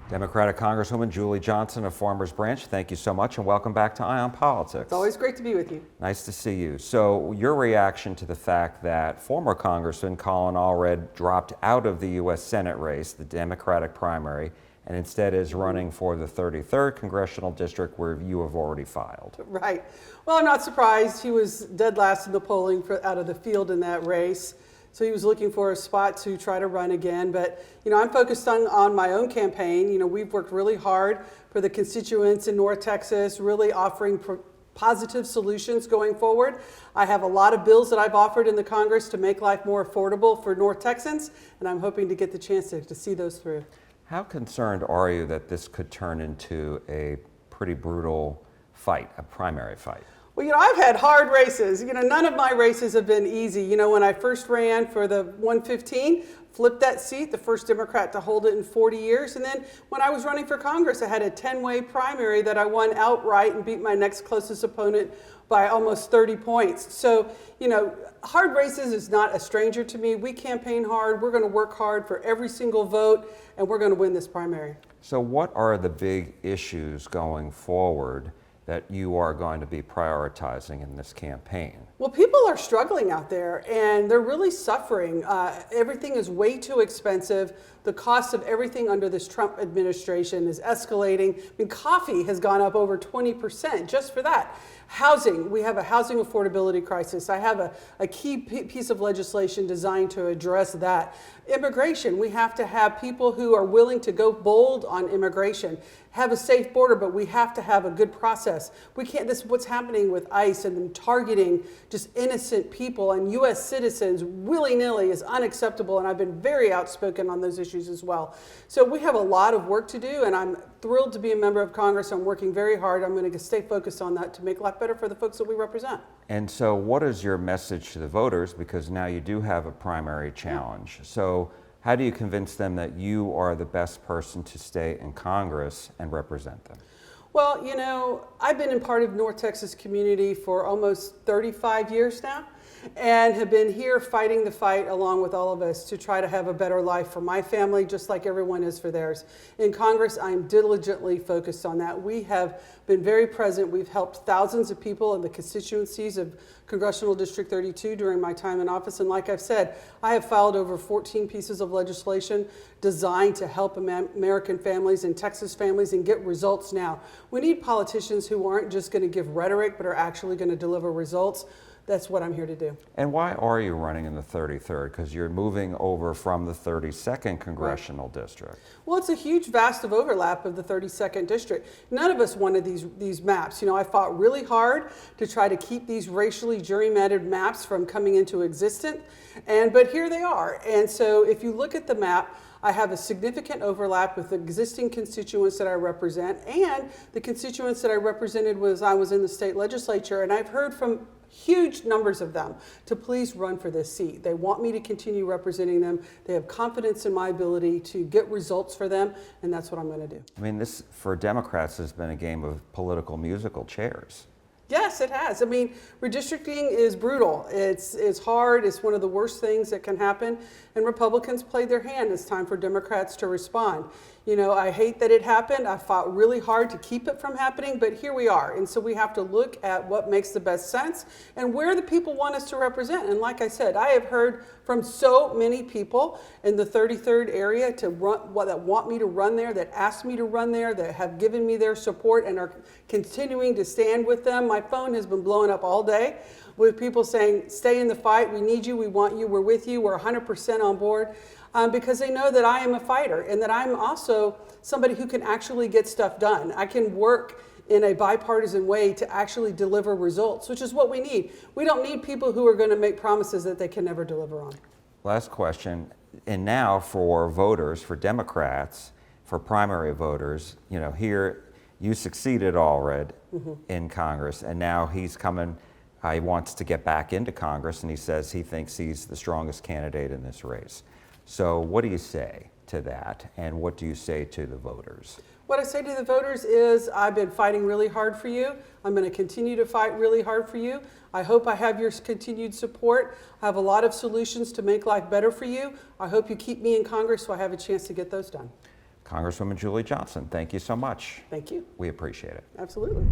Democratic Congresswoman Julie Johnson of Farmers Branch, thank you so much and welcome back to Eye on Politics. It's always great to be with you. Nice to see you. So your reaction to the fact that former Congressman Colin Allred dropped out of the U.S. Senate race, the Democratic primary, and instead is running for the 33rd Congressional District where you have already filed. Right. Well, I'm not surprised. He was dead last in the polling out of the field in that race. So he was looking for a spot to try to run again. But, I'm focused on my own campaign. We've worked really hard for the constituents in North Texas, really offering positive solutions going forward. I have a lot of bills that I've offered in the Congress to make life more affordable for North Texans, and I'm hoping to get the chance to see those through. How concerned are you that this could turn into a pretty brutal fight, a primary fight? Well, I've had hard races. None of my races have been easy. When I first ran for the 115, flipped that seat, the first Democrat to hold it in 40 years. And then when I was running for Congress, I had a 10-way primary that I won outright and beat my next closest opponent by almost 30 points. So, hard races is not a stranger to me. We campaign hard. We're going to work hard for every single vote, and we're going to win this primary. So what are the big issues going forward that you are going to be prioritizing in this campaign? Well, people are struggling out there and they're really suffering. Everything is way too expensive. The cost of everything under this Trump administration is escalating. Coffee has gone up over 20% just for that. Housing, we have a housing affordability crisis. I have a key piece of legislation designed to address that. Immigration, we have to have people who are willing to go bold on immigration, have a safe border, but we have to have a good process. We can't, this is what's happening with ICE and them targeting just innocent people and U.S. citizens willy-nilly is unacceptable, and I've been very outspoken on those issues as well. So we have a lot of work to do, and I'm thrilled to be a member of Congress. I'm working very hard. I'm going to stay focused on that to make life better for the folks that we represent. And so what is your message to the voters? Because now you do have a primary challenge. So how do you convince them that you are the best person to stay in Congress and represent them? Well, I've been in part of North Texas community for almost 35 years now and have been here fighting the fight along with all of us to try to have a better life for my family, just like everyone is for theirs. In Congress, I'm diligently focused on that. We have been very present. We've helped thousands of people in the constituencies of Congressional District 32 during my time in office. And like I've said, I have filed over 14 pieces of legislation designed to help American families and Texas families and get results now. We need politicians who aren't just going to give rhetoric, but are actually going to deliver results. That's what I'm here to do. And why are you running in the 33rd? Because you're moving over from the 32nd Congressional District. Well, it's a huge, vast of overlap of the 32nd District. None of us wanted these maps. I fought really hard to try to keep these racially gerrymandered maps from coming into existence, but here they are. And so if you look at the map, I have a significant overlap with the existing constituents that I represent and the constituents that I represented when I was in the state legislature. And I've heard from huge numbers of them to please run for this seat. They want me to continue representing them. They have confidence in my ability to get results for them, and that's what I'm going to do. This, for Democrats, has been a game of political musical chairs. Yes, it has. Redistricting is brutal. It's hard. It's one of the worst things that can happen. And Republicans played their hand. It's time for Democrats to respond. I hate that it happened. I fought really hard to keep it from happening, but here we are. And so we have to look at what makes the best sense and where the people want us to represent. And like I said, I have heard from so many people in the 33rd area that want me to run there, that asked me to run there, that have given me their support and are continuing to stand with them. My phone has been blowing up all day with people saying, stay in the fight, we need you, we want you, we're with you, we're 100% on board. Because they know that I am a fighter and that I'm also somebody who can actually get stuff done. I can work in a bipartisan way to actually deliver results, which is what we need. We don't need people who are going to make promises that they can never deliver on. Last question, and now for voters, for Democrats, for primary voters, here you succeeded Allred in Congress, and now he's coming, he wants to get back into Congress, and he says he thinks he's the strongest candidate in this race. So what do you say to that, and what do you say to the voters? What I say to the voters is, I've been fighting really hard for you. I'm going to continue to fight really hard for you. I hope I have your continued support. I have a lot of solutions to make life better for you. I hope you keep me in Congress so I have a chance to get those done. Congresswoman Julie Johnson, thank you so much. Thank you. We appreciate it. Absolutely.